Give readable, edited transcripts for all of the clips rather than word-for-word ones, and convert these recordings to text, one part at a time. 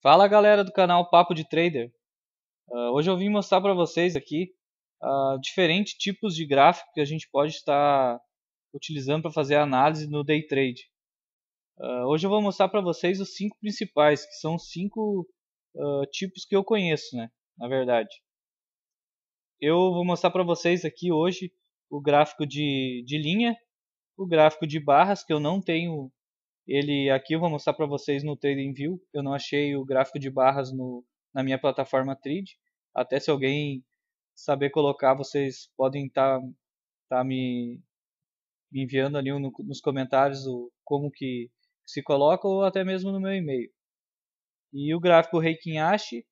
Fala galera do canal Papo de Trader. Hoje eu vim mostrar para vocês aqui diferentes tipos de gráfico que a gente pode estar utilizando para fazer análise no day trade. Hoje eu vou mostrar para vocês os 5 principais, que são 5 tipos que eu conheço, né? Na verdade, eu vou mostrar para vocês aqui hoje o gráfico de linha, o gráfico de barras, que eu não tenho ele aqui. Eu vou mostrar para vocês no TradingView. Eu não achei o gráfico de barras na minha plataforma Trade. Até se alguém saber colocar, vocês podem tá me enviando ali nos comentários como que se coloca, ou até mesmo no meu e-mail. E o gráfico Heikin Ashi,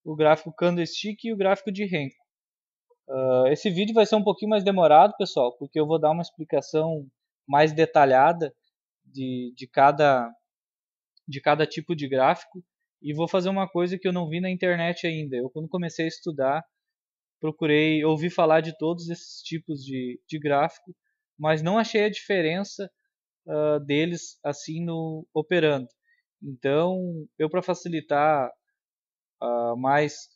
o gráfico Candlestick e o gráfico de Renko. Esse vídeo vai ser um pouquinho mais demorado, pessoal, porque eu vou dar uma explicação mais detalhada de cada tipo de gráfico, e vou fazer uma coisa que eu não vi na internet ainda. Eu, quando comecei a estudar, procurei ouvir falar de todos esses tipos de gráfico, mas não achei a diferença deles assim no operando. Então, eu, para facilitar mais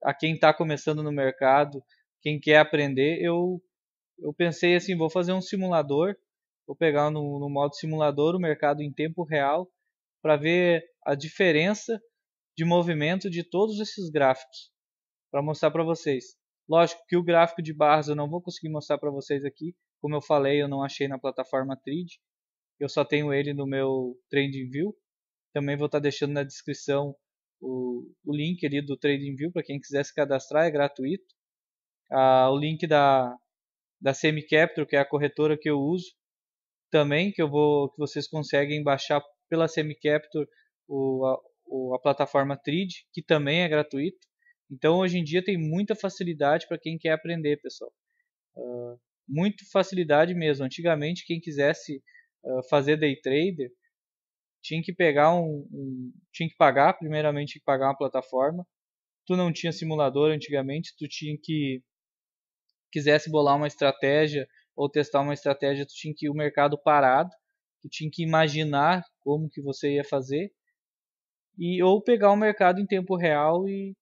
a quem está começando no mercado, quem quer aprender, eu pensei assim, vou fazer um simulador, vou pegar no modo simulador o mercado em tempo real para ver a diferença de movimento de todos esses gráficos, para mostrar para vocês. Lógico que o gráfico de barras eu não vou conseguir mostrar para vocês aqui, como eu falei, eu não achei na plataforma Trade, eu só tenho ele no meu TradingView. Também vou estar deixando na descrição o link ali do TradingView para quem quiser se cadastrar, é gratuito. O link da Semicapital, que é a corretora que eu uso, também, que vocês conseguem baixar pela Semicapital a plataforma Trade, que também é gratuito. Então hoje em dia tem muita facilidade para quem quer aprender, pessoal. Muita facilidade mesmo. Antigamente, quem quisesse fazer day trader tinha que tinha que pagar, primeiramente tinha que pagar uma plataforma. Tu não tinha simulador antigamente, tu tinha que quisesse bolar uma estratégia ou testar uma estratégia, tu tinha que ir o mercado parado, tu tinha que imaginar como que você ia fazer, ou pegar o mercado em tempo real, e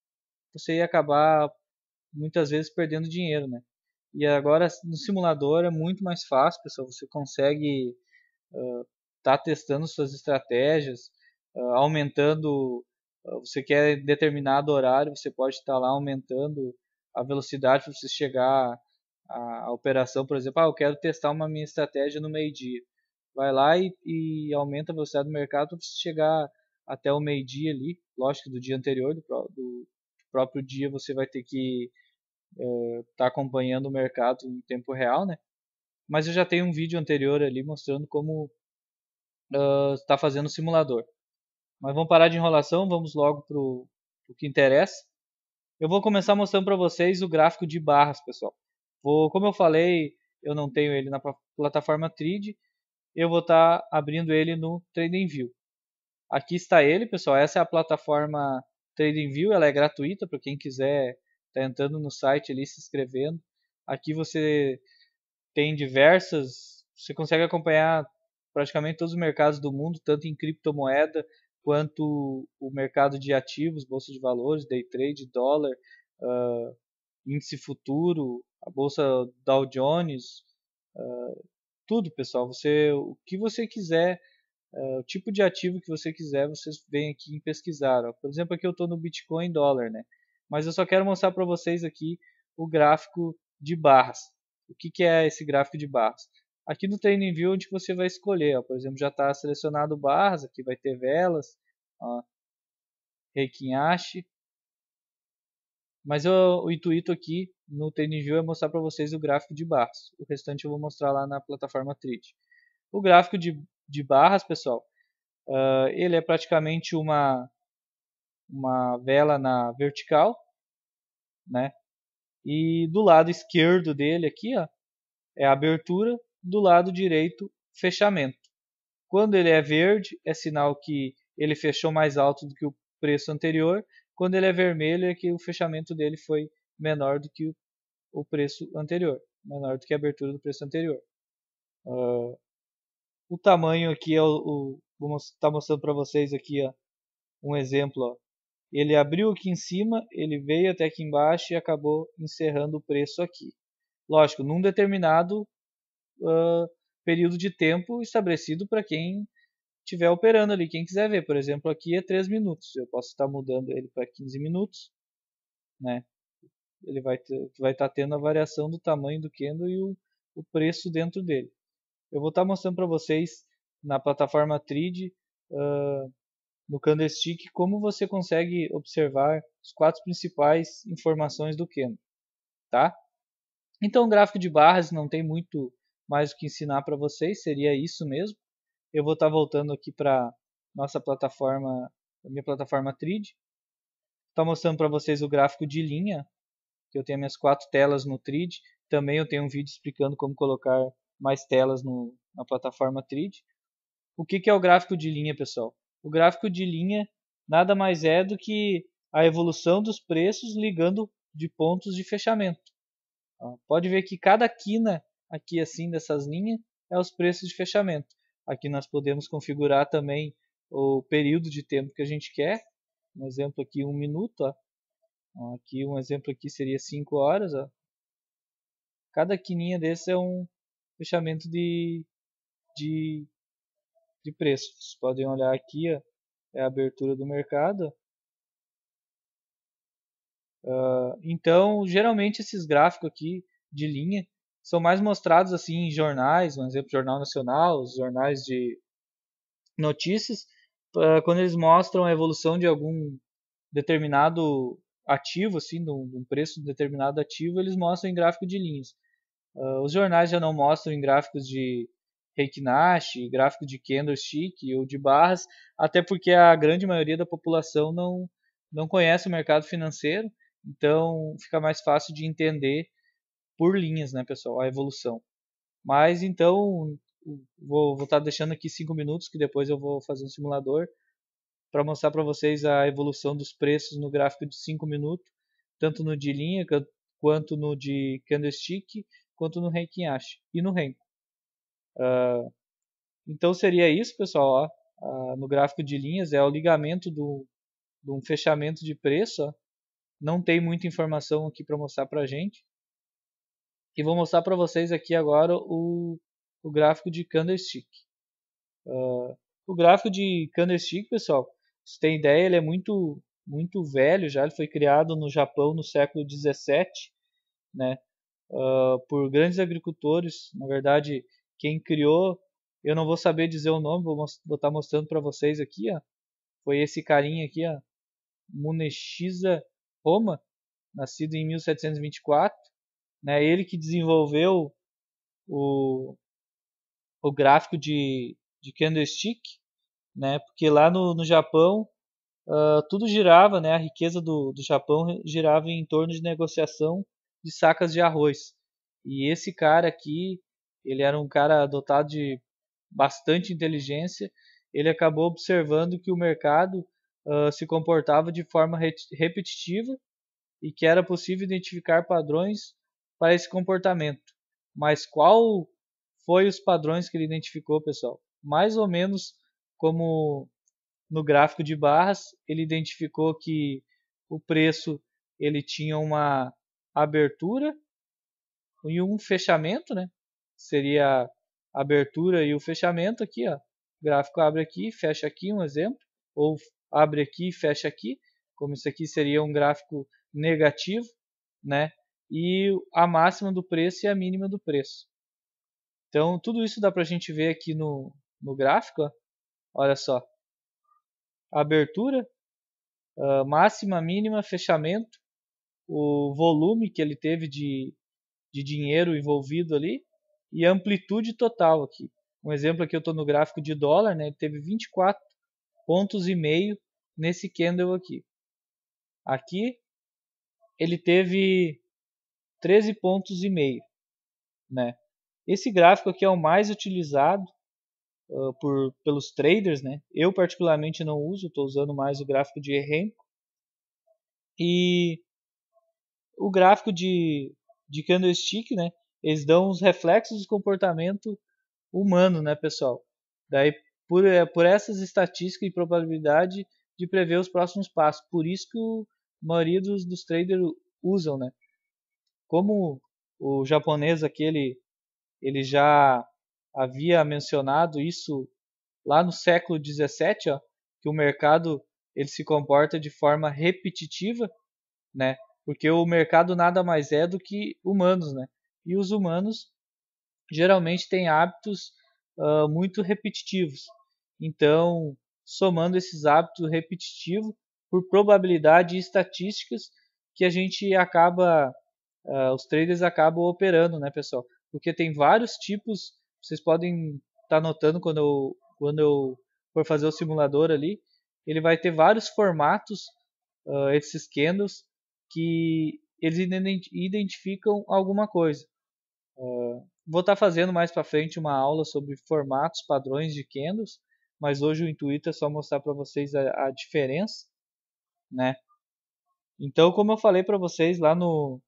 você ia acabar muitas vezes perdendo dinheiro, né? E agora no simulador é muito mais fácil, pessoal. Você consegue estar testando suas estratégias, aumentando. Você quer determinado horário, você pode estar lá aumentando a velocidade para você chegar à operação. Por exemplo, eu quero testar uma minha estratégia no meio-dia. Vai lá e aumenta a velocidade do mercado para você chegar até o meio-dia ali. Lógico, do dia anterior, do próprio dia, você vai ter que estar acompanhando o mercado em tempo real, né? Mas eu já tenho um vídeo anterior ali mostrando como está fazendo o simulador. Mas vamos parar de enrolação, vamos logo para o que interessa. Eu vou começar mostrando para vocês o gráfico de barras, pessoal. Como eu falei, eu não tenho ele na plataforma Trade, eu vou estar abrindo ele no TradingView. Aqui está ele, pessoal. Essa é a plataforma TradingView, ela é gratuita para quem quiser estar entrando no site ali, se inscrevendo. Aqui você tem você consegue acompanhar praticamente todos os mercados do mundo, tanto em criptomoeda quanto o mercado de ativos, bolsa de valores, day trade, dólar, índice futuro, a bolsa Dow Jones, tudo, pessoal. O que você quiser, o tipo de ativo que você quiser, vocês vêm aqui em pesquisar. Ó. Por exemplo, aqui eu estou no Bitcoin dólar, né? Mas eu só quero mostrar para vocês aqui o gráfico de barras. O que é esse gráfico de barras? Aqui no TradingView, onde você vai escolher, ó, por exemplo, já está selecionado barras, aqui vai ter velas, ó, Heikin Ashi. Mas o intuito aqui no TradingView é mostrar para vocês o gráfico de barras. O restante eu vou mostrar lá na plataforma Trade. O gráfico de barras, pessoal, ele é praticamente uma vela na vertical, né? E do lado esquerdo dele aqui, ó, é a abertura, do lado direito, fechamento. Quando ele é verde, é sinal que ele fechou mais alto do que o preço anterior. Quando ele é vermelho, é que o fechamento dele foi menor do que o preço anterior, menor do que a abertura do preço anterior. O tamanho aqui vou estar mostrando para vocês aqui, ó, Um exemplo, ó. Ele abriu aqui em cima, ele veio até aqui embaixo e acabou encerrando o preço aqui. Lógico, num determinado período de tempo estabelecido para quem estiver operando ali. Quem quiser ver, por exemplo, aqui é 3 minutos. Eu posso estar mudando ele para 15 minutos, né? Ele vai estar tendo a variação do tamanho do candle e o preço dentro dele. Eu vou estar mostrando para vocês na plataforma Trade, no Candlestick, como você consegue observar as 4 principais informações do candle, tá? Então, o gráfico de barras não tem muito mais o que ensinar para vocês, seria isso mesmo. Eu vou estar voltando aqui para nossa plataforma, a minha plataforma Trade. Estou mostrando para vocês o gráfico de linha, que eu tenho minhas 4 telas no Trade. Também eu tenho um vídeo explicando como colocar mais telas na plataforma Trade. O que é o gráfico de linha, pessoal? O gráfico de linha nada mais é do que a evolução dos preços ligando de pontos de fechamento. Pode ver que cada quina aqui assim dessas linhas é os preços de fechamento. Aqui nós podemos configurar também o período de tempo que a gente quer. Um exemplo aqui 1 minuto. Aqui um exemplo aqui seria 5 horas. Cada quininha desse é um fechamento de preço. Vocês podem olhar aqui, é a abertura do mercado. Então, geralmente esses gráficos aqui de linha são mais mostrados assim em jornais, por exemplo, Jornal Nacional, os jornais de notícias, quando eles mostram a evolução de algum determinado ativo, assim, de um preço de determinado ativo, eles mostram em gráfico de linhas. Os jornais já não mostram em gráficos de Heikin Nash, gráfico de candlestick ou de barras, até porque a grande maioria da população não conhece o mercado financeiro, então fica mais fácil de entender por linhas, né, pessoal, a evolução. Mas então vou estar deixando aqui 5 minutos, que depois eu vou fazer um simulador para mostrar para vocês a evolução dos preços no gráfico de 5 minutos, tanto no de linha quanto no de candlestick, quanto no Heikin Ashi e no Renko. Então seria isso, pessoal. No gráfico de linhas é o ligamento de um fechamento de preço. Não tem muita informação aqui para mostrar para a gente. E vou mostrar para vocês aqui agora o gráfico de candlestick. O gráfico de candlestick, pessoal, você tem ideia, ele é muito velho já. Ele foi criado no Japão no século 17, né? Por grandes agricultores. Na verdade, quem criou, eu não vou saber dizer o nome, vou estar mostrando para vocês aqui, foi esse carinha aqui, Munechiza Roma, nascido em 1724, né? Ele que desenvolveu o gráfico de candlestick, né? Porque lá no Japão tudo girava, né? A riqueza do Japão girava em torno de negociação de sacas de arroz. E esse cara aqui, ele era um cara dotado de bastante inteligência. Ele acabou observando que o mercado se comportava de forma repetitiva e que era possível identificar padrões para esse comportamento. Mas qual foi os padrões que ele identificou, pessoal? Mais ou menos como no gráfico de barras, ele identificou que o preço ele tinha uma abertura e um fechamento, né? Seria a abertura e o fechamento aqui, ó. O gráfico abre aqui, fecha aqui, um exemplo, ou abre aqui e fecha aqui, como isso aqui seria um gráfico negativo, né? E a máxima do preço e a mínima do preço. Então, tudo isso dá para a gente ver aqui no gráfico, ó. Olha só. Abertura, máxima, mínima, fechamento, o volume que ele teve de dinheiro envolvido ali e a amplitude total aqui. Um exemplo aqui, eu estou no gráfico de dólar, né? Ele teve 24 pontos e meio nesse candle aqui. Aqui ele teve 13 pontos e meio, né? Esse gráfico aqui é o mais utilizado pelos traders, né? Eu particularmente não uso, estou usando mais o gráfico de Renko. E o gráfico de candlestick, né? Eles dão os reflexos do comportamento humano, né, pessoal? Daí, por essas estatísticas e probabilidade de prever os próximos passos. Por isso que a maioria dos traders usam, né? Como o japonês aqui, ele já havia mencionado isso lá no século 17, ó, que o mercado ele se comporta de forma repetitiva, né? Porque o mercado nada mais é do que humanos, né? E os humanos geralmente têm hábitos muito repetitivos. Então, somando esses hábitos repetitivos, por probabilidade e estatísticas, que a gente acaba, os traders acabam operando, né, pessoal? Porque tem vários tipos, vocês podem estar notando quando eu for fazer o simulador ali, ele vai ter vários formatos, esses candles, que eles identificam alguma coisa. Vou estar fazendo mais para frente uma aula sobre formatos, padrões de candles, mas hoje o intuito é só mostrar para vocês a diferença, né? Então, como eu falei para vocês lá no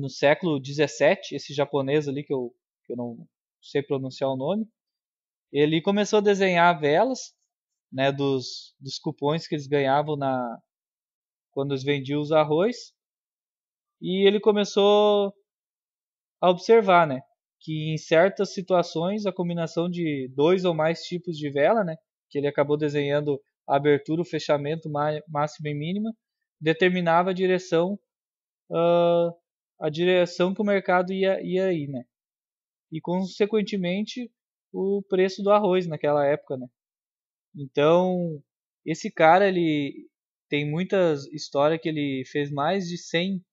século 17, esse japonês ali que eu não sei pronunciar o nome, ele começou a desenhar velas, né, dos cupons que eles ganhavam quando eles vendiam os arroz, e ele começou a observar, né, que em certas situações a combinação de dois ou mais tipos de vela, né, que ele acabou desenhando a abertura, o fechamento máxima e mínima, determinava a direção que o mercado ia ir, né? E consequentemente o preço do arroz naquela época, né? Então, esse cara ele tem muitas histórias que ele fez mais de 100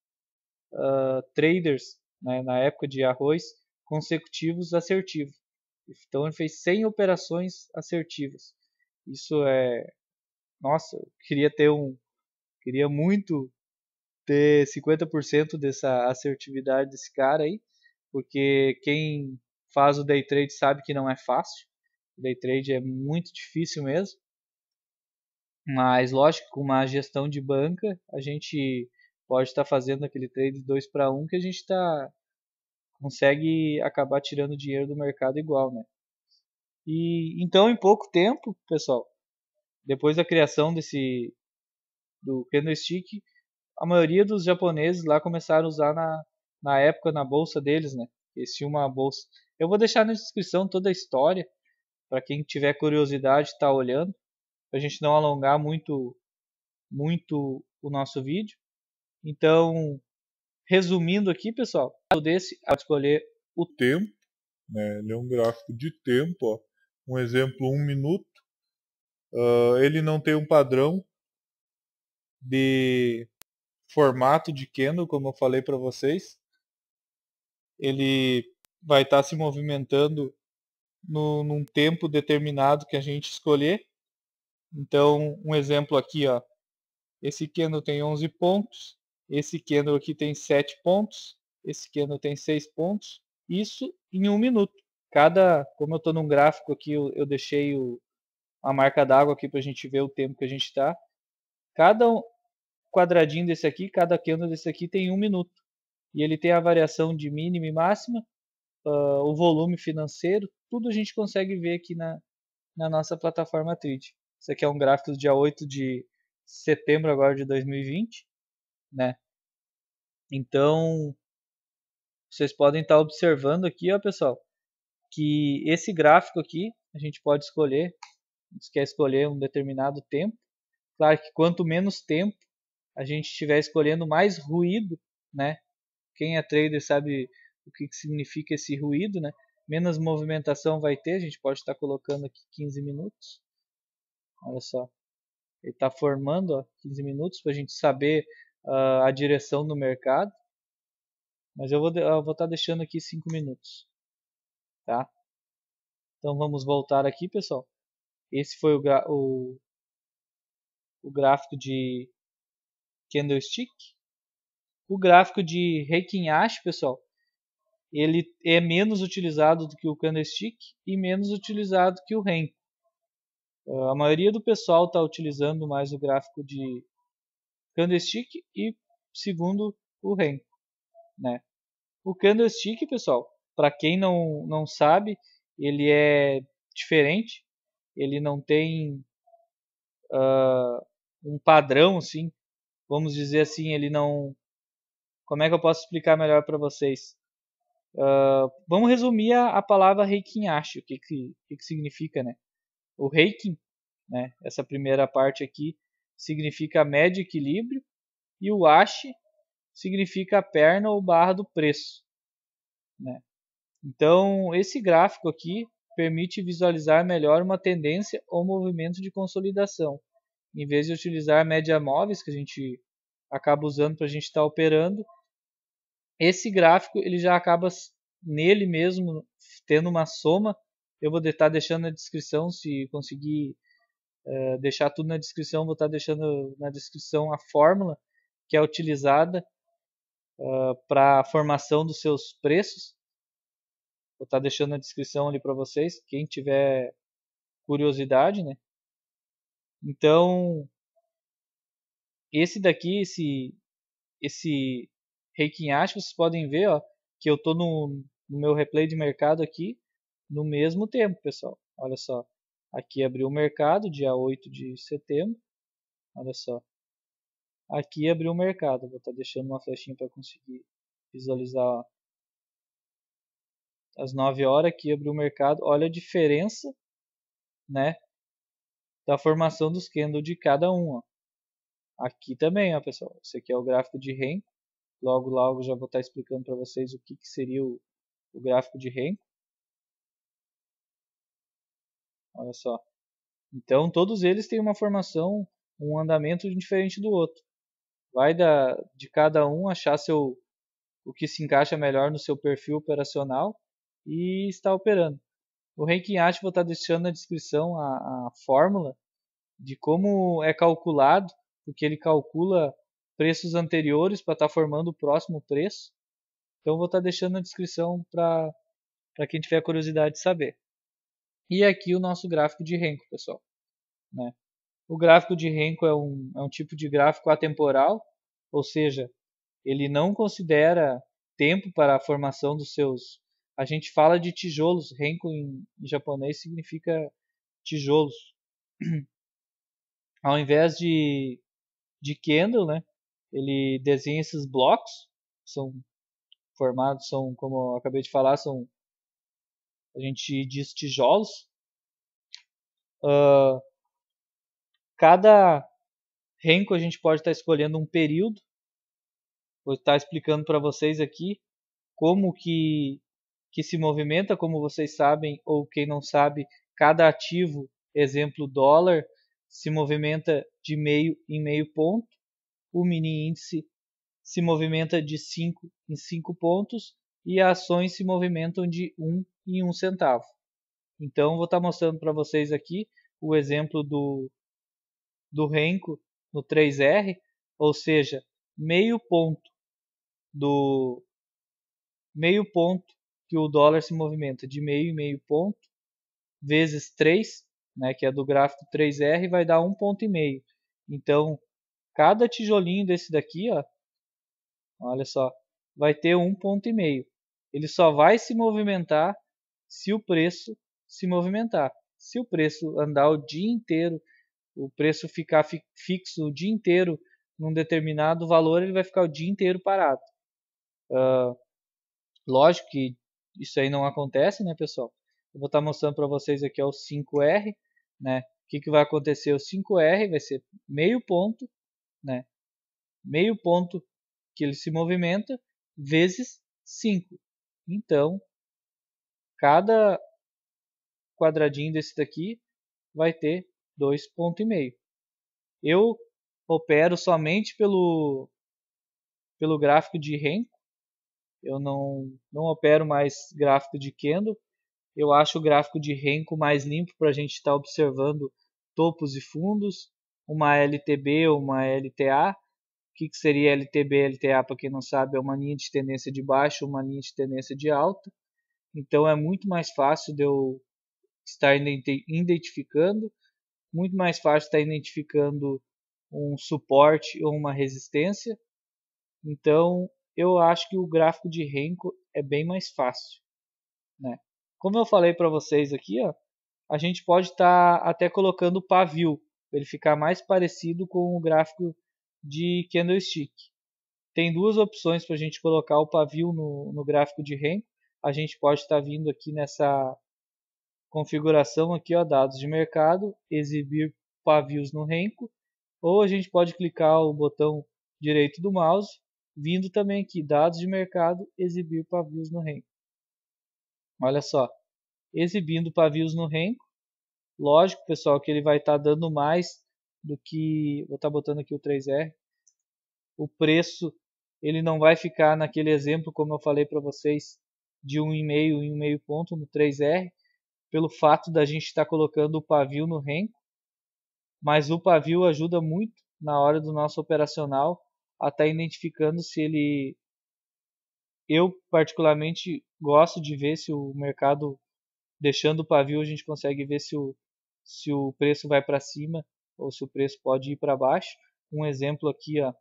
traders, né, na época de arroz consecutivos assertivos. Então ele fez 100 operações assertivas. Isso é, nossa, eu queria muito ter 50% dessa assertividade desse cara aí, porque quem faz o day trade sabe que não é fácil. O day trade é muito difícil mesmo. Mas lógico, com uma gestão de banca, a gente pode estar fazendo aquele trade 2 para 1 que a gente consegue acabar tirando dinheiro do mercado igual, né? E então em pouco tempo, pessoal, depois da criação do candlestick, a maioria dos japoneses lá começaram a usar na época na bolsa deles, né? Eles tinham uma bolsa. Eu vou deixar na descrição toda a história para quem tiver curiosidade estar olhando, para a gente não alongar muito o nosso vídeo. Então, resumindo aqui, pessoal, desse pode escolher o tempo, né? Ele é um gráfico de tempo, ó. Um exemplo, 1 minuto. Ele não tem um padrão de formato de candle, como eu falei para vocês. Ele vai estar se movimentando num tempo determinado que a gente escolher. Então, um exemplo aqui, ó. Esse candle tem 11 pontos, esse candle aqui tem 7 pontos, esse candle tem 6 pontos. Isso em 1 minuto. Como eu estou num gráfico aqui, eu deixei a marca d'água aqui para a gente ver o tempo que a gente está. Cada quadradinho desse aqui, cada candle desse aqui tem 1 minuto. E ele tem a variação de mínima e máxima, o volume financeiro, tudo a gente consegue ver aqui na nossa plataforma Twitch. Isso aqui é um gráfico do dia 8 de setembro agora de 2020, né? Então, vocês podem estar observando aqui, ó, pessoal, que esse gráfico aqui a gente pode escolher, a gente quer escolher um determinado tempo. Claro que quanto menos tempo a gente estiver escolhendo, mais ruído, né? Quem é trader sabe o que significa esse ruído, né? Menos movimentação vai ter, a gente pode estar colocando aqui 15 minutos. Olha só, ele está formando, ó, 15 minutos para a gente saber a direção do mercado. Mas eu vou estar deixando aqui 5 minutos, tá? Então vamos voltar aqui, pessoal. Esse foi o gráfico de candlestick. O gráfico de Heikin Ash, pessoal, ele é menos utilizado do que o candlestick e menos utilizado que o Renko. A maioria do pessoal está utilizando mais o gráfico de candlestick e segundo o Renko, né? O candlestick, pessoal, para quem não sabe, ele é diferente. Ele não tem um padrão, assim, vamos dizer assim, ele não... Como é que eu posso explicar melhor para vocês? Vamos resumir a palavra Heikin-Ashi, o que significa, né? O Heikin, né, essa primeira parte aqui, significa médio equilíbrio, e o Ashi significa a perna ou barra do preço, né? Então, esse gráfico aqui permite visualizar melhor uma tendência ou movimento de consolidação. Em vez de utilizar média móveis, que a gente acaba usando para a gente estar operando, esse gráfico ele já acaba nele mesmo tendo uma soma. Eu vou estar deixando na descrição, se conseguir deixar tudo na descrição, vou estar deixando na descrição a fórmula que é utilizada para a formação dos seus preços. Vou estar deixando na descrição ali para vocês, quem tiver curiosidade, né? Então, esse daqui, esse Heikin-Ashi, vocês podem ver, ó, que eu estou no meu replay de mercado aqui no mesmo tempo, pessoal. Olha só, aqui abriu o mercado, dia 8 de setembro. Olha só, aqui abriu o mercado. Vou estar deixando uma flechinha para conseguir visualizar, ó. Às 9 horas aqui abriu o mercado. Olha a diferença, né, da formação dos candles de cada um, ó. Aqui também, ó, pessoal. Esse aqui é o gráfico de Renko. Logo já vou estar explicando para vocês o que seria o gráfico de Renko. Olha só. Então, todos eles têm uma formação, um andamento diferente do outro. Vai de cada um achar o que se encaixa melhor no seu perfil operacional e está operando. O Heikin-Ashi vou estar deixando na descrição a fórmula de como é calculado, porque ele calcula preços anteriores para estar formando o próximo preço. Então, vou estar deixando na descrição para quem tiver curiosidade de saber. E aqui o nosso gráfico de Renko, pessoal, né? O gráfico de Renko é um tipo de gráfico atemporal, ou seja, ele não considera tempo para a formação dos seus... A gente fala de tijolos, Renko em japonês significa tijolos. Ao invés de candle, né, ele desenha esses blocos, são formados, são, como eu acabei de falar, a gente diz tijolos. Cada Renko a gente pode estar escolhendo um período. Vou estar explicando para vocês aqui como que se movimenta, como vocês sabem, ou quem não sabe, cada ativo, exemplo dólar, se movimenta de meio em meio ponto. O mini índice se movimenta de 5 em 5 pontos e as ações se movimentam de 1 em 1 centavo. Então, vou estar mostrando para vocês aqui o exemplo do Renko no 3R, ou seja, meio ponto que o dólar se movimenta de meio em meio ponto vezes 3, né, que é do gráfico 3R, vai dar 1,5 ponto. Então, cada tijolinho desse daqui, ó, olha só, vai ter 1,5 ponto. Ele só vai se movimentar se o preço se movimentar. Se o preço andar o dia inteiro, o preço ficar fixo o dia inteiro num determinado valor, ele vai ficar o dia inteiro parado. Lógico que isso aí não acontece, né, pessoal? Eu vou estar mostrando para vocês aqui o 5R, né? O que vai acontecer? O 5R vai ser meio ponto, né? Meio ponto que ele se movimenta vezes 5. Então, cada quadradinho desse daqui vai ter 2,5 pontos. Eu opero somente pelo gráfico de Renko. Eu não opero mais gráfico de candle. Eu acho o gráfico de Renko mais limpo para a gente estar observando topos e fundos, uma LTB ou uma LTA. O que seria LTB e LTA, para quem não sabe, é uma linha de tendência de baixa, uma linha de tendência de alta. Então é muito mais fácil de eu estar identificando, muito mais fácil estar identificando um suporte ou uma resistência. Então eu acho que o gráfico de Renko é bem mais fácil, né? Como eu falei para vocês aqui, ó, a gente pode estar até colocando pavio. para ele ficar mais parecido com o gráfico de candlestick. Tem duas opções para a gente colocar o pavio no gráfico de Renko. A gente pode estar vindo aqui nessa configuração aqui, ó, dados de mercado, exibir pavios no Renko, ou a gente pode clicar o botão direito do mouse, vindo também aqui, dados de mercado, exibir pavios no Renko. Olha só, exibindo pavios no Renko, lógico, pessoal, que ele vai estar dando mais do que, vou estar botando aqui o 3R, o preço ele não vai ficar naquele exemplo, como eu falei para vocês, de 1,5 ponto no 3R, pelo fato da gente estar colocando o pavio no Renko, mas o pavio ajuda muito na hora do nosso operacional a estar identificando se ele... Eu particularmente gosto de ver se o mercado, deixando o pavio, a gente consegue ver se o preço vai para cima ou se o preço pode ir para baixo. Um exemplo aqui, ó,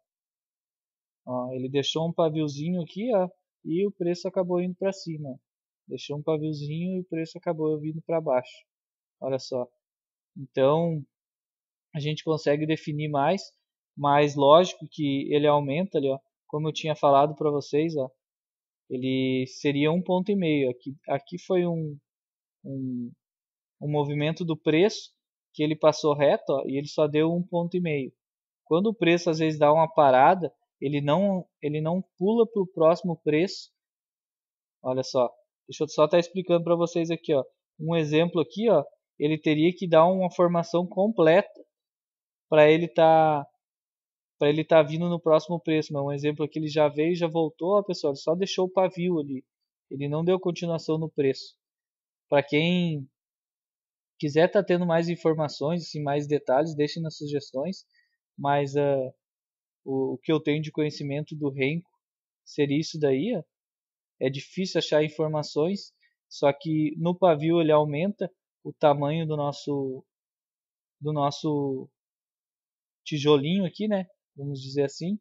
ele deixou um paviozinho aqui, ó, e o preço acabou indo para cima. Deixou um paviozinho e o preço acabou vindo para baixo. Olha só. Então, a gente consegue definir mais, mas lógico que ele aumenta ali, ó, como eu tinha falado para vocês, ó, ele seria 1,5 ponto. Aqui foi um movimento do preço que ele passou reto, ó, e ele só deu 1,5 ponto. Quando o preço às vezes dá uma parada, ele não pula para o próximo preço. Olha só, deixa eu só estar explicando para vocês aqui, ó. Um exemplo aqui, ó, ele teria que dar uma formação completa para ele tá vindo no próximo preço. Mas um exemplo aqui, ele já veio e já voltou, ó, pessoal, ele só deixou o pavio ali. Ele não deu continuação no preço. Para quem quiser estar tendo mais informações, assim, mais detalhes, deixem nas sugestões. Mas o que eu tenho de conhecimento do Renko seria isso daí, ó. É difícil achar informações, só que no pavio ele aumenta o tamanho do nosso tijolinho aqui, né? Vamos dizer assim.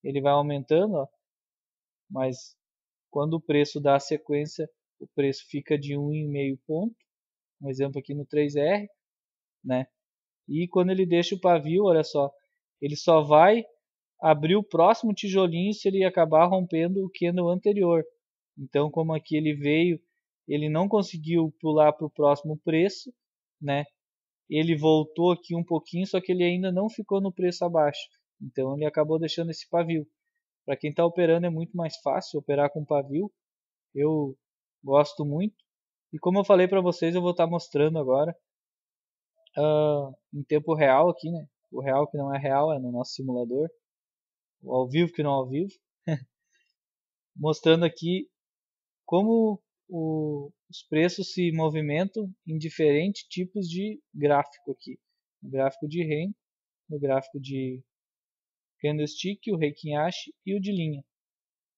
Ele vai aumentando, ó, mas quando o preço dá a sequência, o preço fica de 1,5 ponto. Um exemplo aqui no 3R, né? E quando ele deixa o pavio, olha só, ele só vai abrir o próximo tijolinho se ele acabar rompendo o candle anterior. Então, como aqui ele veio, ele não conseguiu pular para o próximo preço, né? Ele voltou aqui um pouquinho, só que ele ainda não ficou no preço abaixo. Então, ele acabou deixando esse pavio. Para quem está operando é muito mais fácil operar com pavio. Eu gosto muito. E como eu falei para vocês, eu vou estar mostrando agora em tempo real aqui, né? O real que não é real é no nosso simulador. O ao vivo que não é ao vivo. Mostrando aqui como os preços se movimentam em diferentes tipos de gráfico aqui. No gráfico de Renko, no gráfico de candlestick, o Heikin Ashi e o de linha.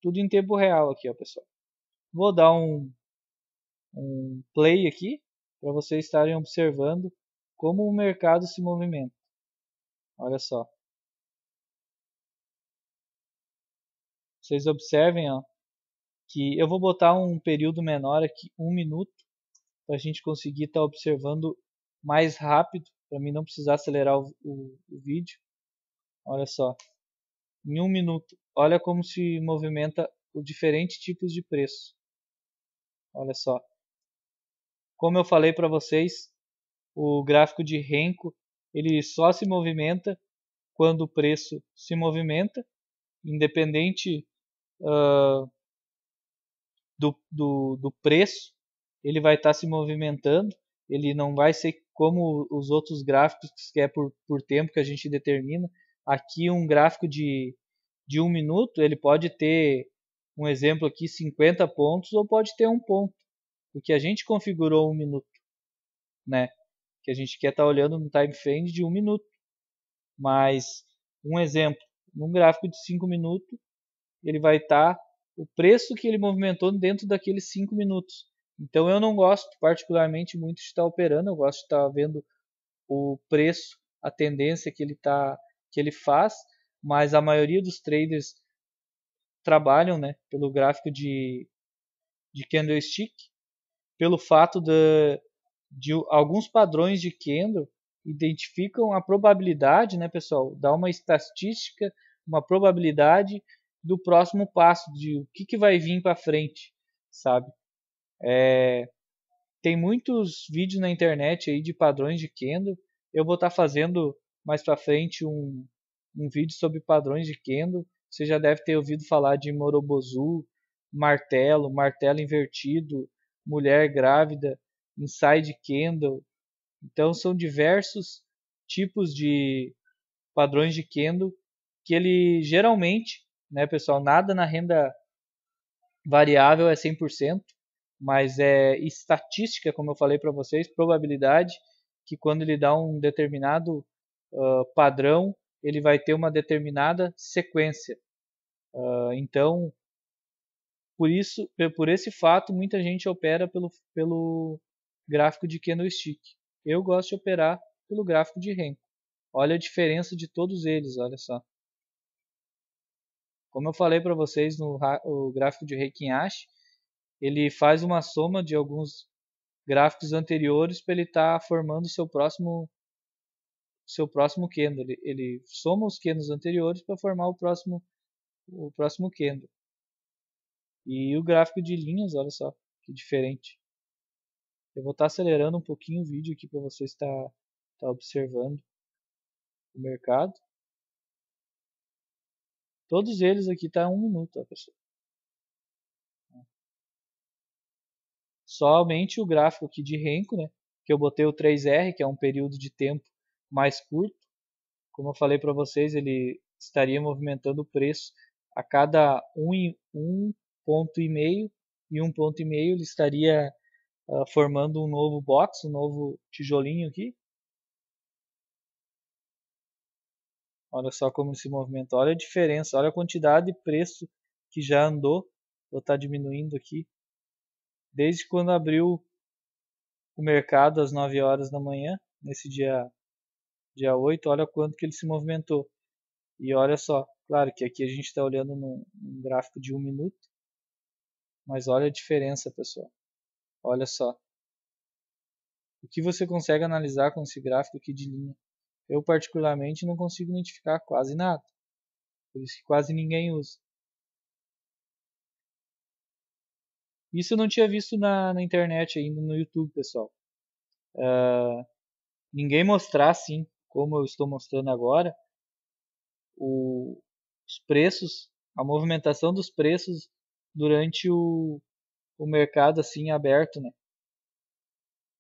Tudo em tempo real aqui, ó, pessoal. Vou dar um play aqui para vocês estarem observando como o mercado se movimenta. Olha só. Vocês observem, ó, que eu vou botar um período menor aqui, 1 minuto, para a gente conseguir estar observando mais rápido, para mim não precisar acelerar o vídeo. Olha só, em 1 minuto, olha como se movimenta os diferentes tipos de preço. Olha só, como eu falei para vocês, o gráfico de Renko ele só se movimenta quando o preço se movimenta, independente do preço, ele vai estar se movimentando. Ele não vai ser como os outros gráficos que é por tempo que a gente determina. Aqui um gráfico de 1 minuto, ele pode ter, um exemplo aqui, 50 pontos ou pode ter 1 ponto, porque a gente configurou 1 minuto, né? Que a gente quer estar olhando no time frame de 1 minuto. Mas, um exemplo, num gráfico de 5 minutos, ele vai estar o preço que ele movimentou dentro daqueles 5 minutos. Então eu não gosto particularmente muito de estar operando, eu gosto de estar vendo o preço, a tendência que ele faz, mas a maioria dos traders trabalham, né, pelo gráfico de candlestick, pelo fato de alguns padrões de candle identificam a probabilidade, né, pessoal? Dá uma estatística, uma probabilidade do próximo passo, de o que vai vir para frente, sabe? Tem muitos vídeos na internet aí de padrões de Kendo. Eu vou estar fazendo mais para frente um vídeo sobre padrões de Kendo. Você já deve ter ouvido falar de Morobozu, martelo, martelo invertido, mulher grávida, inside Kendo. Então são diversos tipos de padrões de Kendo que ele geralmente, né, pessoal, nada na renda variável é 100%, mas é estatística, como eu falei para vocês, probabilidade que quando ele dá um determinado padrão, ele vai ter uma determinada sequência. Então, por esse fato, muita gente opera pelo gráfico de candlestick. Eu gosto de operar pelo gráfico de Renko. Olha a diferença de todos eles, olha só. Como eu falei para vocês no o gráfico de Heikin Ashi, ele faz uma soma de alguns gráficos anteriores para ele estar formando seu próximo candle. Ele soma os candles anteriores para formar o próximo candle. E o gráfico de linhas, olha só que diferente. Eu vou estar acelerando um pouquinho o vídeo aqui para você estar observando o mercado. Todos eles aqui tá 1 minuto, ó, pessoal. Somente o gráfico aqui de Renko, né, que eu botei o 3R, que é um período de tempo mais curto. Como eu falei para vocês, ele estaria movimentando o preço a cada 1,5 ponto e 1,5 ele estaria formando um novo box, um novo tijolinho aqui. Olha só como se movimenta, olha a diferença, olha a quantidade de preço que já andou. Vou estar diminuindo aqui. Desde quando abriu o mercado às 9 horas da manhã, nesse dia 8, olha quanto que ele se movimentou. E olha só, claro que aqui a gente está olhando num gráfico de 1 minuto, mas olha a diferença, pessoal. Olha só. O que você consegue analisar com esse gráfico aqui de linha? Eu particularmente não consigo identificar quase nada. Por isso que quase ninguém usa. Isso eu não tinha visto na internet ainda, no YouTube, pessoal. Ninguém mostrar assim, como eu estou mostrando agora, os preços, a movimentação dos preços durante o mercado assim aberto, né?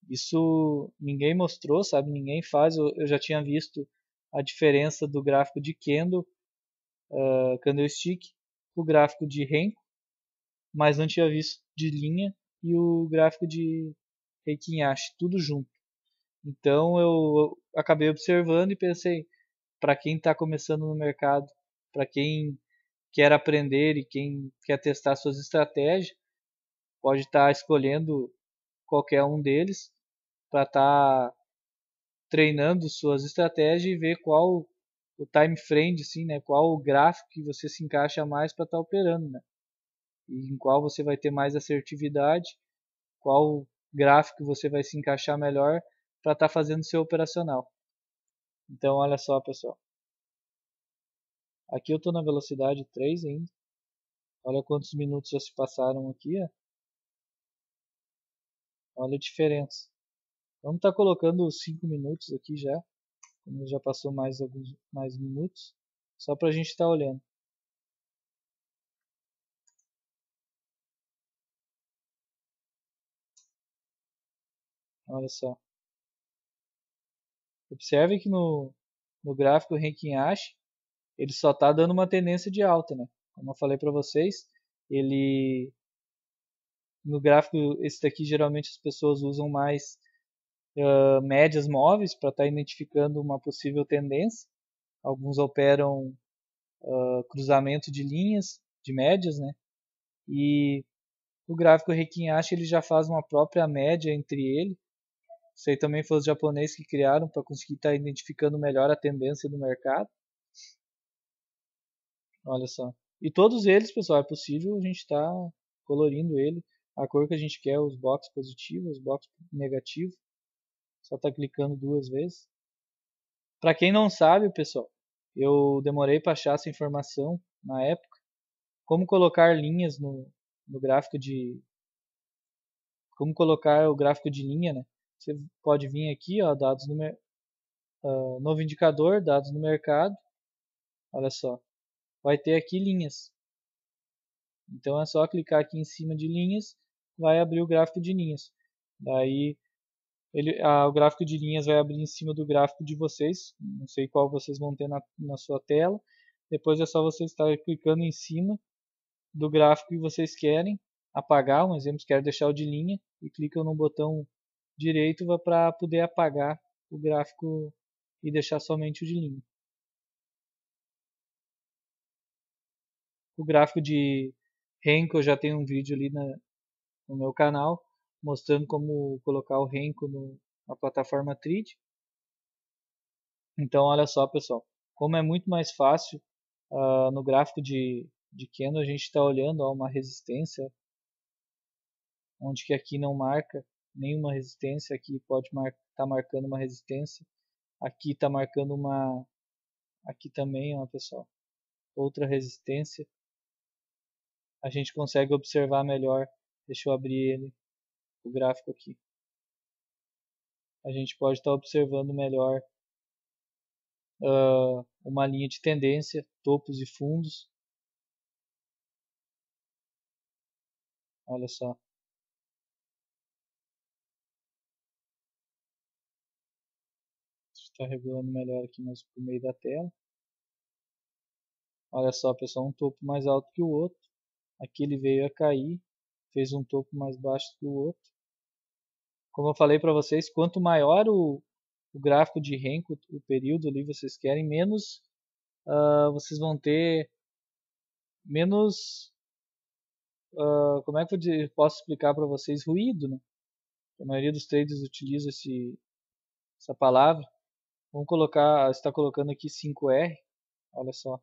Isso ninguém mostrou, sabe? Ninguém faz. Eu já tinha visto a diferença do gráfico de candlestick, o gráfico de Renko, mas não tinha visto de linha e o gráfico de Heikin Ashi, tudo junto. Então eu acabei observando e pensei, para quem está começando no mercado, para quem quer aprender e quem quer testar suas estratégias, pode estar escolhendo qualquer um deles para estar treinando suas estratégias e ver qual o time frame, assim, né? Qual o gráfico que você se encaixa mais para estar operando, né? E em qual você vai ter mais assertividade, qual gráfico você vai se encaixar melhor para estar fazendo seu operacional. Então, olha só, pessoal. Aqui eu estou na velocidade 3 ainda. Olha quantos minutos já se passaram aqui, ó. Olha a diferença. Vamos estar colocando os 5 minutos aqui já. Como já passou mais minutos. Só para a gente estar olhando. Olha só. Observe que no gráfico Renkin Ashi, ele só está dando uma tendência de alta, né? Como eu falei para vocês, ele no gráfico esse daqui geralmente as pessoas usam mais médias móveis para estar identificando uma possível tendência. Alguns operam cruzamento de linhas, de médias, né? E o gráfico Heikin Ashi ele já faz uma própria média entre ele. Isso aí também foi os japoneses que criaram para conseguir estar identificando melhor a tendência do mercado. Olha só. E todos eles, pessoal, é possível a gente estar colorindo ele a cor que a gente quer, os box positivos, os box negativos. Só tá clicando 2 vezes. Para quem não sabe, pessoal, eu demorei para achar essa informação na época. Como colocar linhas no gráfico de... Como colocar o gráfico de linha, né? Você pode vir aqui, ó, dados no novo indicador, dados no mercado. Olha só, vai ter aqui linhas. Então é só clicar aqui em cima de linhas, vai abrir o gráfico de linhas. Daí o gráfico de linhas vai abrir em cima do gráfico de vocês. Não sei qual vocês vão ter na sua tela. Depois é só vocês estar clicando em cima do gráfico que vocês querem apagar. Um exemplo, quero deixar o de linha e clicam no botão direito para poder apagar o gráfico e deixar somente o de linha. O gráfico de Renko eu já tenho um vídeo ali no meu canal mostrando como colocar o Renko na plataforma Trid. Então olha só, pessoal, como é muito mais fácil no gráfico de Kendo a gente está olhando uma resistência, onde que aqui não marca nenhuma resistência, aqui pode estar marcando uma resistência, aqui está marcando aqui também, ó, pessoal, outra resistência. A gente consegue observar melhor. Deixa eu abrir o gráfico aqui. A gente pode estar observando melhor uma linha de tendência, topos e fundos. Olha só. Está regulando melhor aqui no meio da tela. Olha só, pessoal, um topo mais alto que o outro. Aqui ele veio a cair, fez um topo mais baixo que o outro. Como eu falei para vocês, quanto maior o gráfico de Renko, o período ali vocês querem, menos vocês vão ter menos, como é que eu posso explicar para vocês, ruído, né? A maioria dos traders utiliza essa palavra. Vamos colocar, está colocando aqui 5R, olha só.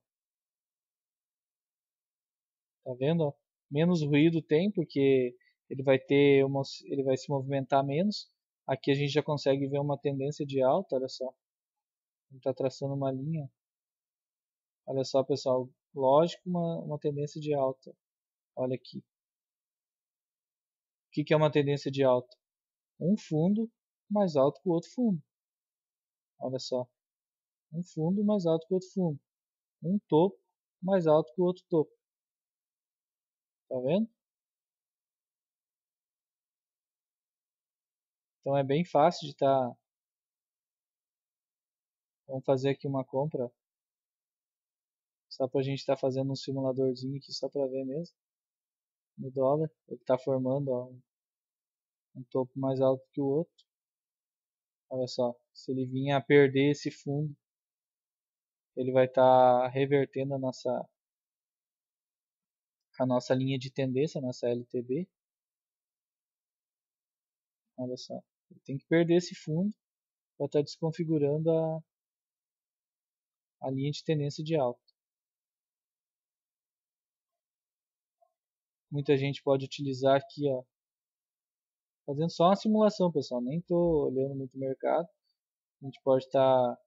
Tá vendo? Ó? Menos ruído tem, porque ele ele vai se movimentar menos. Aqui a gente já consegue ver uma tendência de alta, olha só. Ele está traçando uma linha. Olha só, pessoal. Lógico, uma tendência de alta. Olha aqui. O que é uma tendência de alta? Um fundo mais alto que o outro fundo. Olha só. Um fundo mais alto que o outro fundo. Um topo mais alto que o outro topo. Tá vendo? Então é bem fácil de estar. Vamos fazer aqui uma compra. Só para a gente estar fazendo um simuladorzinho aqui, só para ver mesmo. No dólar. Ele está formando ó, um topo mais alto que o outro. Olha só. Se ele vir a perder esse fundo, ele vai estar revertendo a nossa linha de tendência, a nossa LTB. Olha só. Ele tem que perder esse fundo para estar desconfigurando a linha de tendência de alta. Muita gente pode utilizar aqui, ó, fazendo só uma simulação, pessoal. Nem estou olhando muito o mercado. A gente pode estar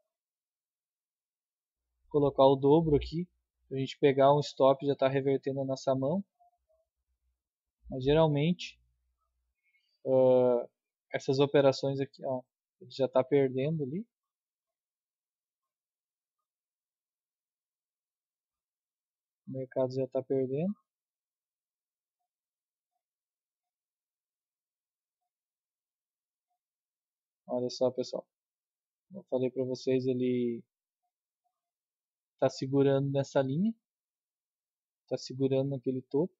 colocar o dobro aqui, a gente pegar um stop e já está revertendo a nossa mão. Mas geralmente essas operações aqui, ó, ele já está perdendo ali. O mercado já está perdendo. Olha só, pessoal. Eu falei para vocês, ele está segurando nessa linha. Está segurando naquele topo.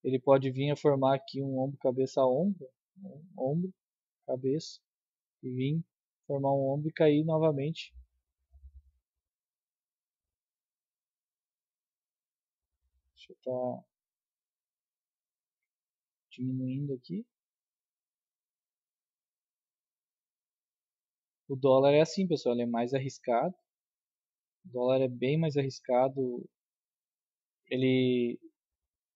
Ele pode vir a formar aqui um ombro, cabeça a ombro. Ombro, cabeça. E vir formar um ombro e cair novamente. Deixa eu estar diminuindo aqui. O dólar é assim, pessoal, ele é mais arriscado. O dólar é bem mais arriscado. Ele,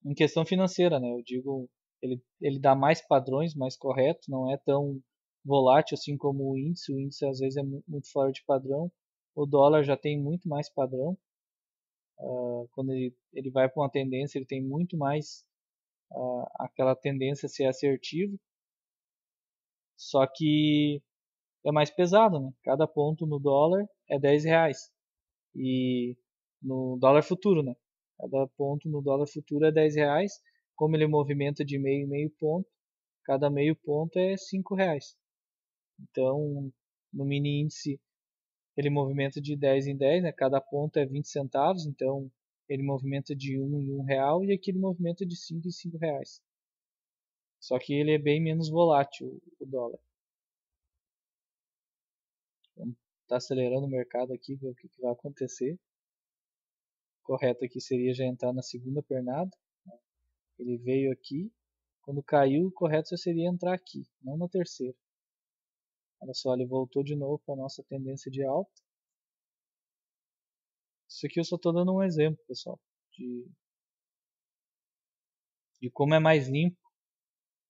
em questão financeira, né? Eu digo, ele dá mais padrões, mais correto, não volátil assim como o índice às vezes é muito fora de padrão. O dólar já tem muito mais padrão. Quando ele vai para uma tendência, ele tem muito mais aquela tendência a ser assertivo, só que é mais pesado, né? Cada ponto no dólar é R$10. E no dólar futuro, né? Cada ponto no dólar futuro é R$10. Como ele movimenta de meio em meio ponto, cada meio ponto é R$5. Então, no mini índice, ele movimenta de 10 em 10, né? Cada ponto é 20 centavos, então ele movimenta de 1 em R$1, e aqui ele movimenta de 5 em R$5. Só que ele é bem menos volátil, o dólar. Vamos estar acelerando o mercado aqui, ver o que vai acontecer. O correto aqui seria já entrar na segunda pernada. Ele veio aqui, quando caiu, o correto já seria entrar aqui, não na terceira. Olha só, ele voltou de novo para a nossa tendência de alta. Isso aqui eu só estou dando um exemplo, pessoal, de como é mais limpo,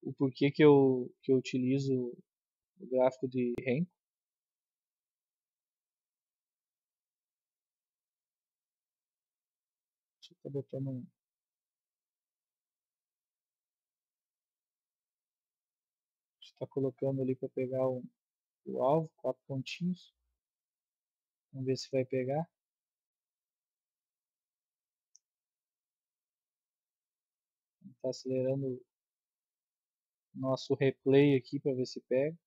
o porquê que eu utilizo o gráfico de Renko. Deixa eu estar botando está colocando ali para pegar o alvo, 4 pontinhos. Vamos ver se vai pegar. Está acelerando o nosso replay aqui para ver se pega.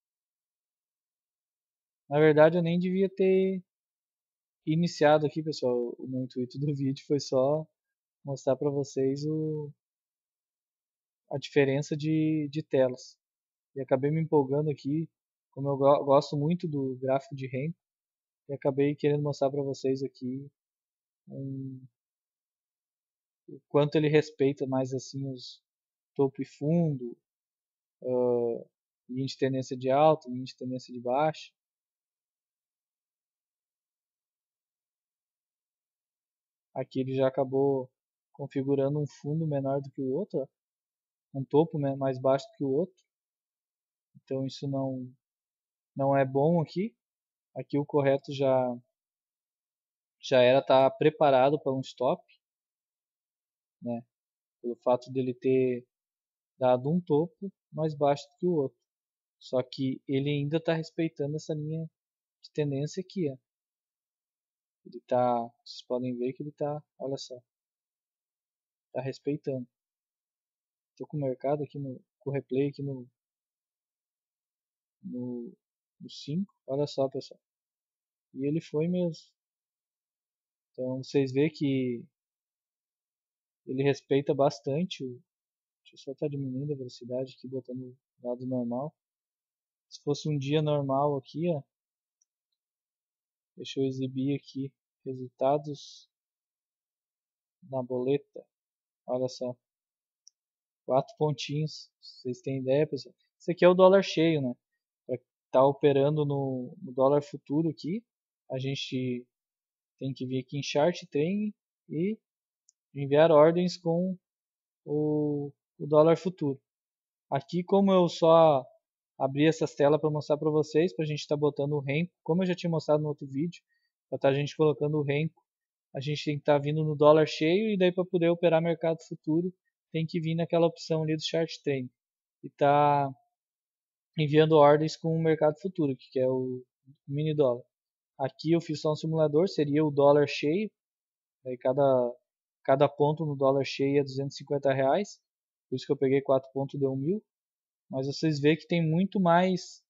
Na verdade eu nem devia ter iniciado aqui, pessoal. O meu intuito do vídeo foi só mostrar para vocês a diferença de telas. E acabei me empolgando aqui, como eu gosto muito do gráfico de Renko, e acabei querendo mostrar para vocês aqui o quanto ele respeita mais assim os topo e fundo, linha de tendência de alta, linha de tendência de baixa. Aqui ele já acabou configurando um fundo menor do que o outro, ó. Um topo mais baixo do que o outro. Então isso não é bom aqui. Aqui o correto já era estar preparado para um stop, né? Pelo fato dele ter dado um topo mais baixo do que o outro. Só que ele ainda está respeitando essa linha de tendência aqui, ó. Ele tá, vocês podem ver que ele tá, olha só, tá respeitando. Estou com o mercado aqui com o replay aqui no 5, olha só, pessoal. E ele foi mesmo. Então vocês veem que ele respeita bastante. Deixa eu só estar diminuindo a velocidade aqui, botando o lado normal. Se fosse um dia normal aqui, ó, deixa eu exibir aqui resultados na boleta. Olha só, 4 pontinhos. Vocês têm ideia, pessoal? Esse aqui é o dólar cheio, né? Para estar operando no dólar futuro aqui, a gente tem que vir aqui em Chart Training e enviar ordens com o dólar futuro. Aqui, como eu só abri essas telas para mostrar para vocês, para a gente estar botando o Renko, como eu já tinha mostrado no outro vídeo, para estar a gente colocando o Renko, a gente tem que estar vindo no dólar cheio, e daí para poder operar mercado futuro tem que vir naquela opção ali do Chart Training e tá enviando ordens com o mercado futuro, que é o mini dólar. Aqui eu fiz só um simulador, seria o dólar cheio, aí cada ponto no dólar cheio é R$250, por isso que eu peguei 4 pontos, deu 1.000. Mas vocês veem que tem muito mais,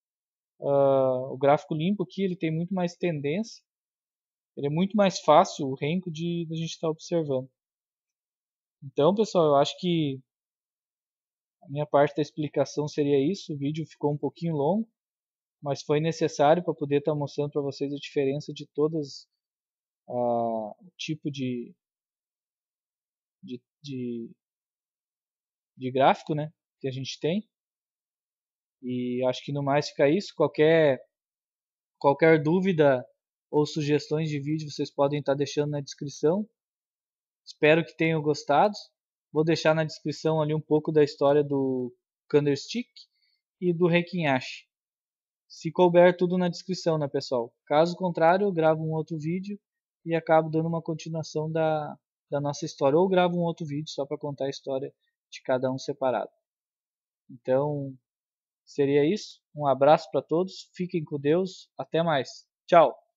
o gráfico limpo aqui, ele tem muito mais tendência, ele é muito mais fácil o Renko de a gente estar observando. Então, pessoal, eu acho que a minha parte da explicação seria isso. O vídeo ficou um pouquinho longo, mas foi necessário para poder estar mostrando para vocês a diferença de todas o tipo de, de, de gráfico, né, que a gente tem. E acho que no mais fica isso. Qualquer dúvida ou sugestões de vídeo vocês podem estar deixando na descrição. Espero que tenham gostado. Vou deixar na descrição ali um pouco da história do Candlestick e do Heikin Ashi. Se couber, tudo na descrição, né, pessoal? Caso contrário, eu gravo um outro vídeo e acabo dando uma continuação da nossa história. Ou gravo um outro vídeo só para contar a história de cada um separado. Então, seria isso. Um abraço para todos. Fiquem com Deus. Até mais. Tchau.